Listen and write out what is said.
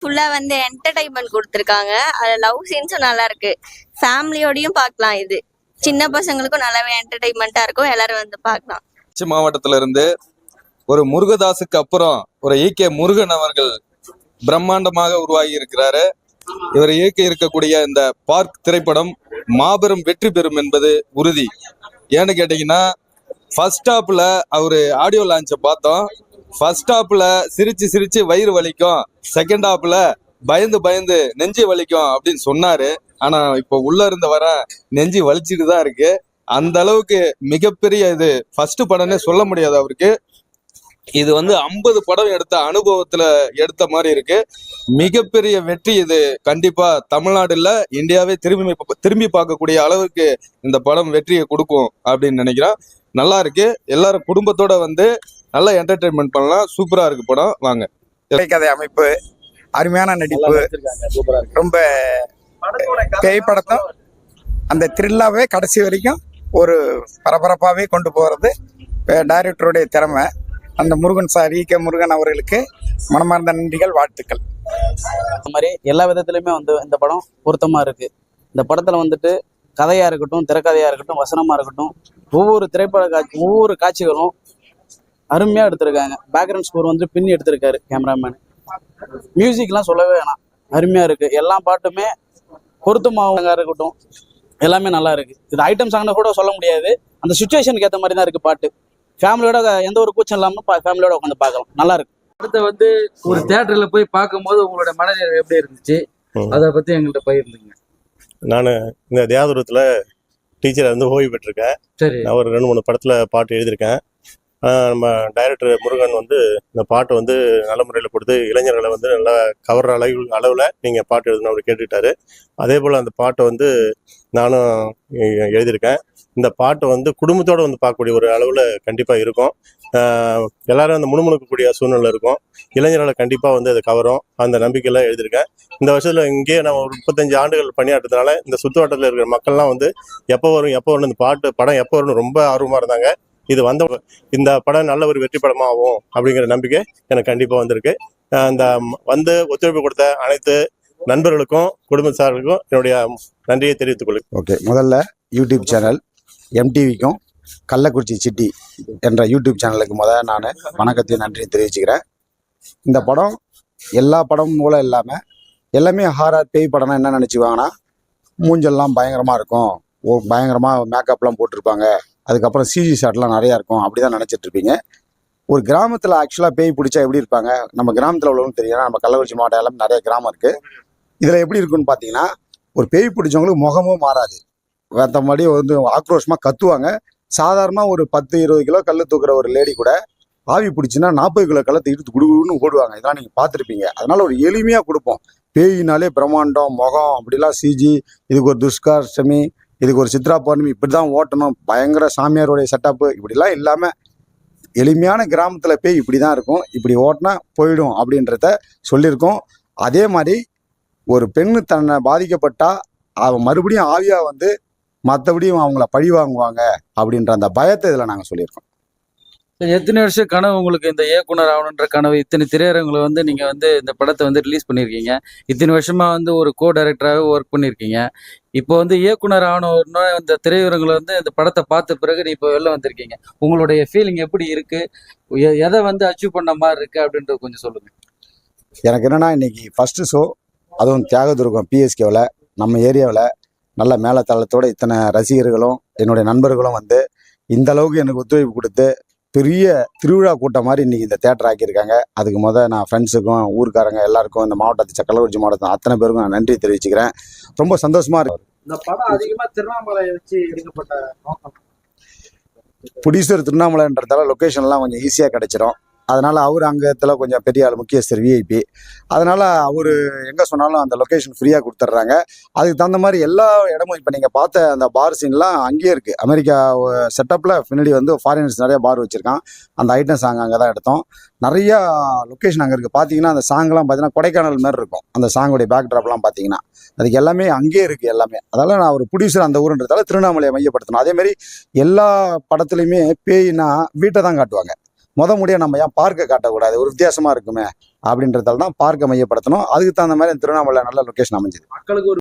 ஃபுல்லா வந்து என்டர்டைன்மெண்ட் கொடுத்துருக்காங்க. அது லவ் சீன்ஸும் நல்லா இருக்கு. ஃபேமிலியோடயும் பார்க்கலாம். இது சின்ன பசங்களுக்கும் நல்லாவே என்டர்டைன்மெண்ட்டா இருக்கும். எல்லாரும் வந்து பார்க்கலாம். மாவட்டத்துல இருந்து ஒரு முருகதாஸுக்கு அப்புறம் ஒரு ஈகே முருகன் அவர்கள் பிரம்மாண்டமாக உருவாகி இருக்கிறாரு. இவர் இயக்கி இருக்கக்கூடிய இந்த பார்க் திரைப்படம் மாபெரும் வெற்றி பெறும் என்பது உறுதி. ஏன்னு கேட்டீங்கன்னா, ஃபர்ஸ்ட் ஹாப்ல அவரு ஆடியோ லான்ச்சை பார்த்தோம். ஃபர்ஸ்ட் ஹாப்ல சிரிச்சு சிரிச்சு வயிறு வலிக்கும், செகண்ட் ஹாப்ல பயந்து பயந்து நெஞ்சு வலிக்கும் அப்படின்னு சொன்னாரு. ஆனா இப்போ உள்ள இருந்து வர நெஞ்சு வலிச்சுட்டு தான் இருக்கு. அந்த அளவுக்கு மிகப்பெரிய இது ஃபர்ஸ்ட் படம்னே சொல்ல முடியாது அவருக்கு. இது வந்து 50 படம் எடுத்த அனுபவத்துல எடுத்த மாதிரி இருக்கு. மிகப்பெரிய வெற்றி இது. கண்டிப்பா தமிழ்நாடு இல்ல, இந்தியாவே திரும்பி பார்க்கக்கூடிய அளவுக்கு இந்த படம் வெற்றியை கொடுக்கும் அப்படின்னு நினைக்கிறேன். நல்லா இருக்கு. எல்லாரும் குடும்பத்தோட வந்து நல்லா என்டர்டைன்மெண்ட் பண்ணலாம். சூப்பரா இருக்கு படம். வாங்க. கதை அமைப்பு, அருமையான நடிப்பு, ரொம்ப பேய் படத்தும் அந்த த்ரில்லாவே கடைசி வரைக்கும் ஒரு பரபரப்பாகவே கொண்டு போகிறது டைரக்டருடைய திறமை. அந்த முருகன் சார், ஈகே முருகன் அவர்களுக்கு மனமார்ந்த நன்றிகள், வாழ்த்துக்கள். இந்த மாதிரி எல்லா விதத்துலையுமே வந்து இந்த படம் பொருத்தமாக இருக்குது. இந்த படத்தில் வந்துட்டு கதையாக இருக்கட்டும், திரைக்கதையாக இருக்கட்டும், வசனமாக இருக்கட்டும், ஒவ்வொரு காட்சிகளும் அருமையாக எடுத்திருக்காங்க. பேக்ரவுண்ட் ஸ்கோர் வந்து பின்னி எடுத்திருக்காரு கேமராமேன். மியூசிக்லாம் சொல்லவே வேணாம், அருமையாக இருக்குது. எல்லா பாட்டுமே பொருத்தமாக இருக்கட்டும், எல்லாமே நல்லா இருக்குது. இது ஐட்டம் சாங்னு கூட சொல்ல முடியாது, அந்த சுச்சுவேஷனுக்கு ஏற்ற மாதிரி தான் இருக்குது பாட்டு. ஃபேமிலியோட எந்த ஒரு கூச்சம் இல்லாமல் ஃபேமிலியோட உட்காந்து பார்க்கலாம். நல்லா இருக்கு. அடுத்து வந்து ஒரு தியேட்டர்ல போய் பார்க்கும்போது உங்களோட மனநிலை எப்படி இருந்துச்சு, அதை பத்தி எங்கள்கிட்ட பகிர்ந்துங்க. நான் இந்த தியாதுரத்தில் டீச்சரை வந்து ஓய்வு பெற்றிருக்கேன். சரி, நான் ஒரு 2-3 படத்தில் பாட்டு எழுதியிருக்கேன். நம்ம டைரக்டர் முருகன் வந்து இந்த பாட்டை வந்து நல்ல முறையில் கொடுத்து இளைஞர்களை வந்து நல்லா கவர்ற அளவில் நீங்கள் பாட்டு எழுதணும் அப்படி கேட்டுக்கிட்டாரு. அதே போல் அந்த பாட்டை வந்து நானும் எழுதியிருக்கேன். இந்த பாட்டை வந்து குடும்பத்தோடு வந்து பார்க்கக்கூடிய ஒரு அளவில் கண்டிப்பாக இருக்கும். எல்லாரும் அந்த முணுமுணுக்கக்கூடிய சூழ்நிலை இருக்கும். இளைஞர்களை கண்டிப்பாக வந்து அதை கவரும், அந்த நம்பிக்கையெல்லாம் எழுதியிருக்கேன். இந்த வருஷத்தில் இங்கேயே நம்ம ஒரு 35 ஆண்டுகள் பணியாற்றதுனால இந்த சுற்றுவட்டத்தில் இருக்கிற மக்கள்லாம் வந்து எப்போ வரும் இந்த படம் எப்போ வரும்னு ரொம்ப ஆர்வமாக இருந்தாங்க. இது இந்த படம் நல்ல ஒரு வெற்றி படமாகும் அப்படிங்கிற நம்பிக்கை எனக்கு கண்டிப்பாக வந்திருக்கு. அந்த வந்து ஒத்துழைப்பு கொடுத்த அனைத்து நண்பர்களுக்கும் குடும்பத்தார்களுக்கும் என்னுடைய நன்றியை தெரிவித்துக் கொள்ளுங்க. ஓகே, முதல்ல யூடியூப் சேனல் எம்டிவிக்கும் கள்ளக்குறிச்சி சிட்டி என்ற யூடியூப் சேனலுக்கு நான் வணக்கத்தையும் நன்றியும் தெரிவிச்சுக்கிறேன். இந்த படம் எல்லா படமும் போல இல்லாமல் எல்லாமே ஹாரர் பேய் படம்னா என்ன நினச்சிவாங்கன்னா, மூஞ்செல்லாம் பயங்கரமாக இருக்கும், பயங்கரமாக மேக்கப்லாம் போட்டிருப்பாங்க, அதுக்கப்புறம் சிஜி ஷாட்லாம் நிறையா இருக்கும், அப்படி தான் நினச்சிட்டு இருப்பீங்க. ஒரு கிராமத்தில் ஆக்சுவலாக பேய் பிடிச்சா எப்படி இருப்பாங்க, நம்ம கிராமத்தில் உள்ளவங்க தெரியும். நம்ம கள்ளக்குறிச்சி மாவட்டம் எல்லாமே நிறைய கிராமம் இருக்குது. இதில் எப்படி இருக்குன்னு பார்த்தீங்கன்னா, ஒரு பேய் பிடிச்சவங்களுக்கு முகமும் மாறாது, மற்றபடி வந்து ஆக்ரோஷமாக கத்துவாங்க. சாதாரணமாக ஒரு 10-20 கிலோ கல் தூக்குற ஒரு லேடி கூட ஆவி பிடிச்சின்னா 40 கிலோ கல்லை தூக்கிட்டு குடுகுடுன்னு ஓடுவாங்க. இதெல்லாம் நீங்கள் பார்த்துருப்பீங்க. அதனால ஒரு எளிமையாக கொடுப்போம். பேயினாலே பிரம்மாண்டம், முகம் அப்படிலாம் சிஜி, இதுக்கு ஒரு துஷ்காஷ்டமி, இதுக்கு ஒரு சித்ரா பௌர்ணமி, இப்படி தான் ஓட்டணும், பயங்கர சாமியாருடைய செட்டப்பு இப்படிலாம் இல்லாமல் எளிமையான கிராமத்தில் பேய் இப்படி தான் இருக்கும், இப்படி ஓட்டினா போயிடும் அப்படின்றத சொல்லியிருக்கோம். அதே மாதிரி ஒரு பெண்ணு தன்னை பாதிக்கப்பட்டா அவன் மறுபடியும் ஆவியாக வந்து மற்றபடியும் அவங்கள பழி வாங்குவாங்க அப்படின்ற அந்த பயத்தை இதில் நாங்கள் சொல்லியிருக்கோம். எத்தனை வருஷம் கனவு உங்களுக்கு இந்த இயக்குனர் ஆகணுன்ற கனவு? இத்தனை திரையரங்களை வந்து நீங்க வந்து இந்த படத்தை வந்து ரிலீஸ் பண்ணியிருக்கீங்க. இத்தனை வருஷமா வந்து ஒரு டைரக்டராகவே ஒர்க் பண்ணியிருக்கீங்க. இப்போ வந்து இயக்குனர் ஆகணும்னா இந்த திரையரங்களை வந்து இந்த படத்தை பார்த்த பிறகு இப்போ வெளில வந்திருக்கீங்க. உங்களுடைய ஃபீலிங் எப்படி இருக்கு? எதை வந்து அச்சீவ் பண்ண மாதிரி இருக்கு அப்படின்றது கொஞ்சம் சொல்லுங்க. எனக்கு என்னன்னா, இன்னைக்கு ஃபர்ஸ்ட் ஷோ, அதுவும் தியாகதுருகம் பிஎஸ்கேவில் நம்ம ஏரியாவில் நல்ல மேலத்தளத்தோட இத்தனை ரசிகர்களும் என்னுடைய நண்பர்களும் வந்து இந்த அளவுக்கு எனக்கு ஒத்துழைப்பு கொடுத்து பெரிய திருவிழா கூட்டம் மாதிரி இன்னைக்கு இந்த தேட்டர் ஆக்கியிருக்காங்க. அதுக்கு நான் ஃப்ரெண்ட்ஸுக்கும் ஊருக்காரங்க எல்லாருக்கும், இந்த மாவட்டத்தை கள்ளக்குறிச்சி மாவட்டத்தில் அத்தனை பேருக்கும் நான் நன்றி தெரிவிச்சுக்கிறேன். ரொம்ப சந்தோஷமா இருக்கு. இந்த படம் அதிகமா திருவண்ணாமலையை வச்சு எடுக்கப்பட்ட நோக்கம். புடிசர் திருவண்ணாமலைன்றதால லொக்கேஷன்லாம் கொஞ்சம் ஈஸியாக கிடைச்சிடும். அதனால அவர் அங்கத்தில் கொஞ்சம் பெரிய ஆள், முக்கியஸ்தர், விஐபி. அதனால அவர் எங்கே சொன்னாலும் அந்த லொக்கேஷன் ஃப்ரீயாக கொடுத்துட்றாங்க. அதுக்கு தகுந்த மாதிரி எல்லா இடமும் இப்போ நீங்கள் பார்த்த அந்த பார் சீன்லாம் அங்கேயே இருக்குது. அமெரிக்கா செட்டப்பில் பின்னாடி வந்து ஃபாரினர்ஸ் நிறைய பார் வச்சுருக்கான். அந்த ஐட்டம் சாங் அங்கே தான் எடுத்தோம். நிறையா லொக்கேஷன் அங்கே இருக்குது. பார்த்தீங்கன்னா அந்த சாங்லாம் பார்த்தீங்கன்னா கொடைக்கானல் மாதிரி இருக்கும். அந்த சாங்குடைய பேக் ட்ராப்லாம் பார்த்தீங்கன்னா அதுக்கு எல்லாமே அங்கேயே இருக்குது எல்லாமே. அதனால் நான் ஒரு ப்ரொடியூசர் அந்த ஊருன்றதால திருவண்ணாமலையை மையப்படுத்தணும். அதேமாதிரி எல்லா படத்துலையுமே பேய்னா வீட்டை தான் காட்டுவாங்க. முடிய நம்ம ஏன் பார்க்கை காட்டக்கூடாது, ஒரு வித்தியாசமாக இருக்குமே அப்படின்றதால தான் பார்க்கை மையப்படுத்தணும். அதுக்கு தகுந்த மாதிரி திருவண்ணாமலை நல்ல லொக்கேஷன் அமைஞ்சுது. மக்களுக்கு ஒரு